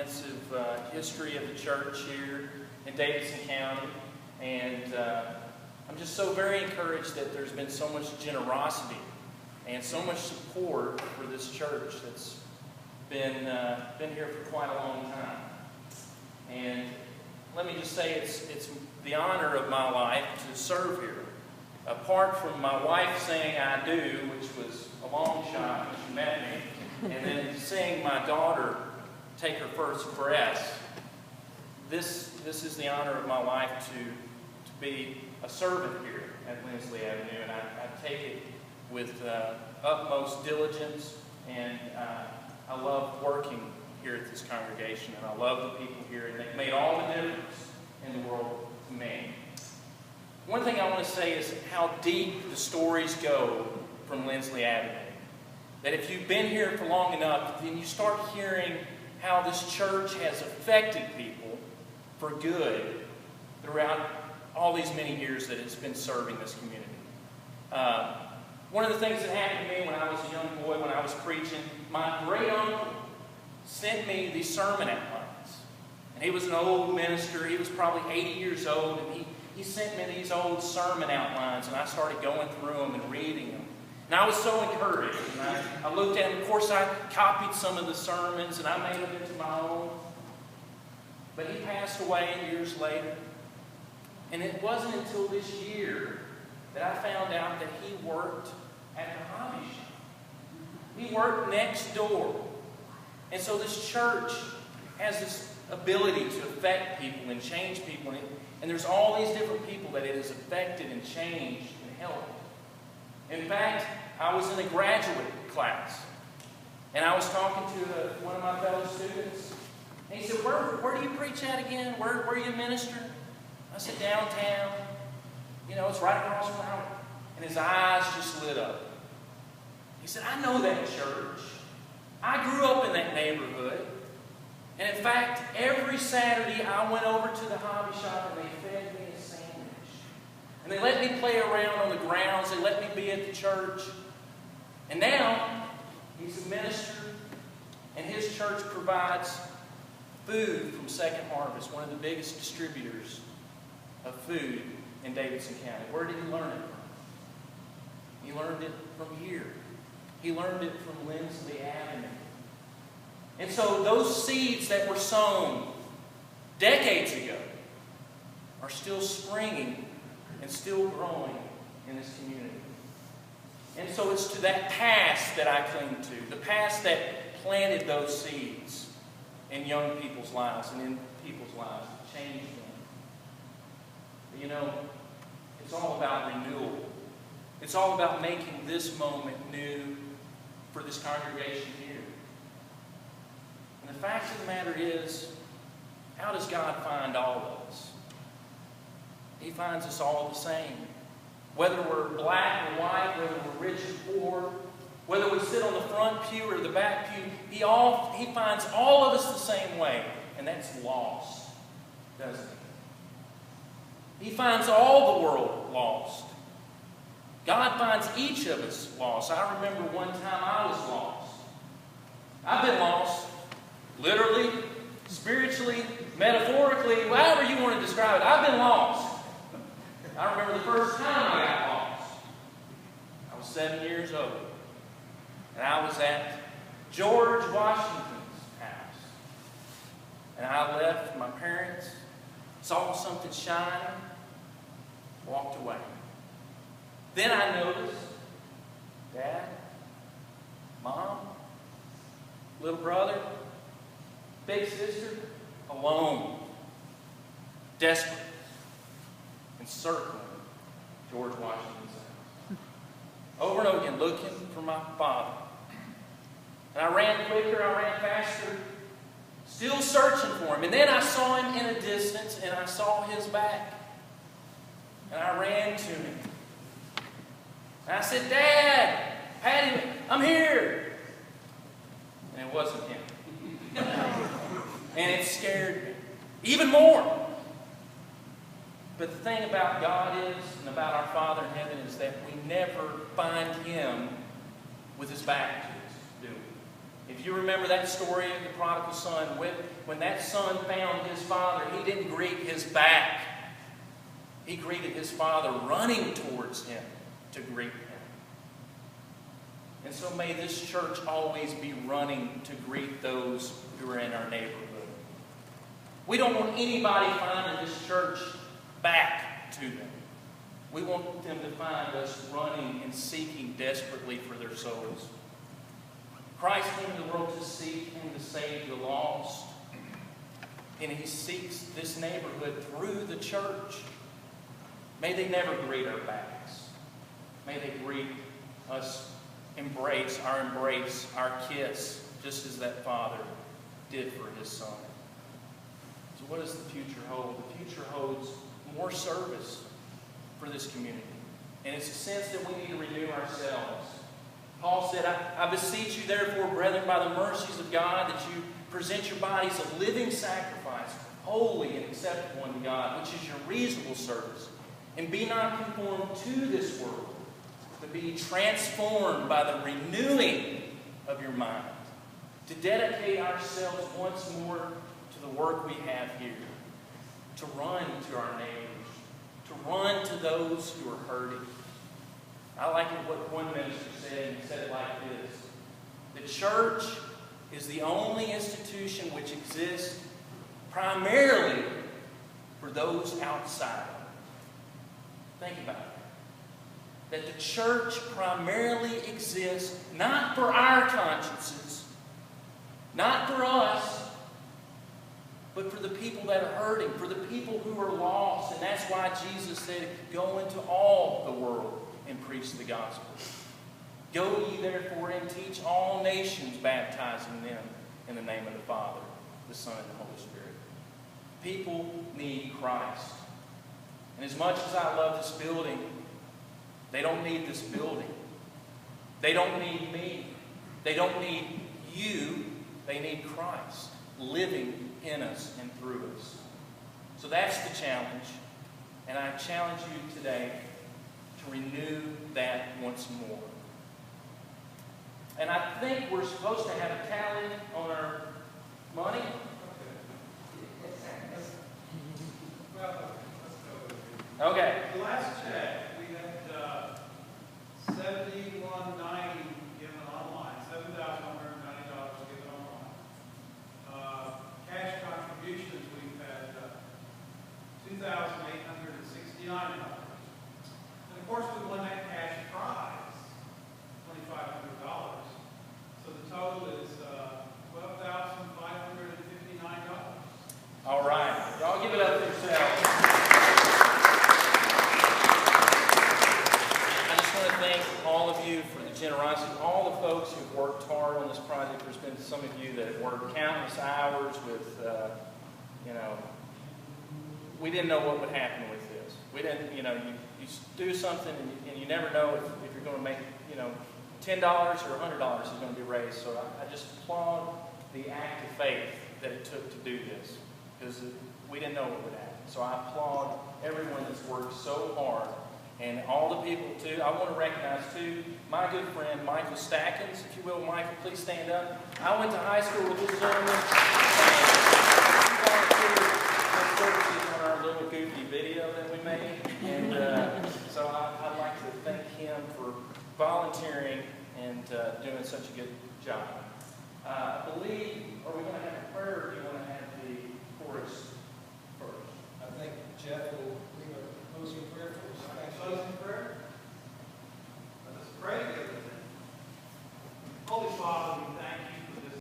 comprehensive history of the church here in Davidson County. And I'm just so very encouraged that there's been so much generosity and so much support for this church that's been here for quite a long time. And let me just say it's the honor of my life to serve here. Apart from my wife saying I do, which was a long shot when she met me, and then seeing my daughter take her first breath, this is the honor of my life to be a servant here at Lindsley Avenue, and I take it with utmost diligence, and I love working here at this congregation, and I love the people here, and they've made all the difference in the world to me. One thing I want to say is how deep the stories go from Lindsley Avenue. That if you've been here for long enough, then you start hearing how this church has affected people for good throughout all these many years that it's been serving this community. One of the things that happened to me when I was a young boy, when I was preaching, my great uncle sent me these sermon outlines. And he was an old minister. He was probably 80 years old, and he sent me these old sermon outlines, and I started going through them and reading them. And I was so encouraged. And I looked at them. Of course, I copied some of the sermons, and I made them into my own. But he passed away years later. And it wasn't until this year that I found out that he worked at the hobby shop. He worked next door. And so this church has this ability to affect people and change people. And there's all these different people that it has affected and changed and helped. In fact, I was in a graduate class. And I was talking to one of my fellow students. And he said, where do you preach at again? Where you minister? I said, downtown. You know, it's right across from our. And his eyes just lit up. He said, I know that church. I grew up in that neighborhood. And in fact, every Saturday I went over to the hobby shop and they fed me a sandwich. And they let me play around on the grounds. They let me be at the church. And now, he's a minister. And his church provides food from Second Harvest, one of the biggest distributors of food in Davidson County. Where did he learn it from? He learned it from here. He learned it from Lindsley Avenue. And so those seeds that were sown decades ago are still springing and still growing in this community. And so it's to that past that I cling to, the past that planted those seeds in young people's lives and in people's lives, changed them. But you know, it's all about renewal. It's all about making this moment new for this congregation here. And the fact of the matter is, how does God find all of us? He finds us all the same. Whether we're black or white, whether we're rich or poor, whether we sit on the front pew or the back pew, He finds all of us the same way, and that's lost, doesn't He? He finds all the world lost. God finds each of us lost. I remember one time I was lost. I've been lost, literally, spiritually, metaphorically, however you want to describe it. I've been lost. I remember the first time I got lost. I was 7 years old. And I was at George Washington's house. And I left my parents, saw something shining, walked away. Then I noticed Dad, Mom, little brother, big sister, alone, desperate, encircling George Washington's house. Over and over again, looking for my father. And I ran quicker, I ran faster, still searching for him. And then I saw him in a distance, and I saw his back. And I ran to him. And I said, Dad, Patty, I'm here. And it wasn't him. And it scared me even more. But the thing about God is, and about our Father in heaven, is that we never find Him with His back to us, do we? If you remember that story of the prodigal son, when that son found his father, he didn't greet his back. He greeted his father running towards him to greet him. And so may this church always be running to greet those who are in our neighborhood. We don't want anybody finding this church back to them. We want them to find us running and seeking desperately for their souls. Christ came into the world to seek and to save the lost. And He seeks this neighborhood through the church. May they never greet our backs. May they greet us, embrace, our kiss, just as that father did for his son. So what does the future hold? The future holds more service for this community. And it's a sense that we need to renew ourselves. Paul said, I beseech you therefore, brethren, by the mercies of God, that you present your bodies a living sacrifice, holy and acceptable unto God, which is your reasonable service. And be not conformed to this world, but be transformed by the renewing of your mind, to dedicate ourselves once more to the work we have here, to run to our neighbors, to run to those who are hurting. I like what one minister said, and he said it like this: the church is the only institution which exists primarily for those outside. Think about it. That the church primarily exists not for our consciences, not for us, but for the people that are hurting, for the people who are lost. And that's why Jesus said, go into all the world and preach the gospel. Go ye therefore and teach all nations, baptizing them in the name of the Father, the Son, and the Holy Spirit. People need Christ. And as much as I love this building, they don't need this building. They don't need me. They don't need you. They need Christ living in us and through us. So that's the challenge. And I challenge you today to renew that once more. And I think we're supposed to have a tally on our money. Okay. The last check, we had $71.90 given online, $7,190 given online. Cash contributions, we've had $2,869. And of course, we won that cash prize, $2,500. So the total is $12,559. All right. Y'all give it up for yourselves. Thank all of you for the generosity. All the folks who've worked hard on this project. There's been some of you that have worked countless hours with, we didn't know what would happen with this. We didn't, you do something and you never know if you're going to make, $10 or $100 is going to be raised. So I just applaud the act of faith that it took to do this, because we didn't know what would happen. So I applaud everyone that's worked so hard. And all the people, too. I want to recognize, too, my good friend, Michael Stackins. If you will, Michael, please stand up. I went to high school with this gentleman. He volunteered on our little goofy video that we made. And so I'd like to thank him for volunteering and doing such a good job. I believe, are we going to have a prayer, or do you want to have the chorus first? I think Jeff will leave a closing prayer for us. Closing prayer. Let us pray together. Holy Father, we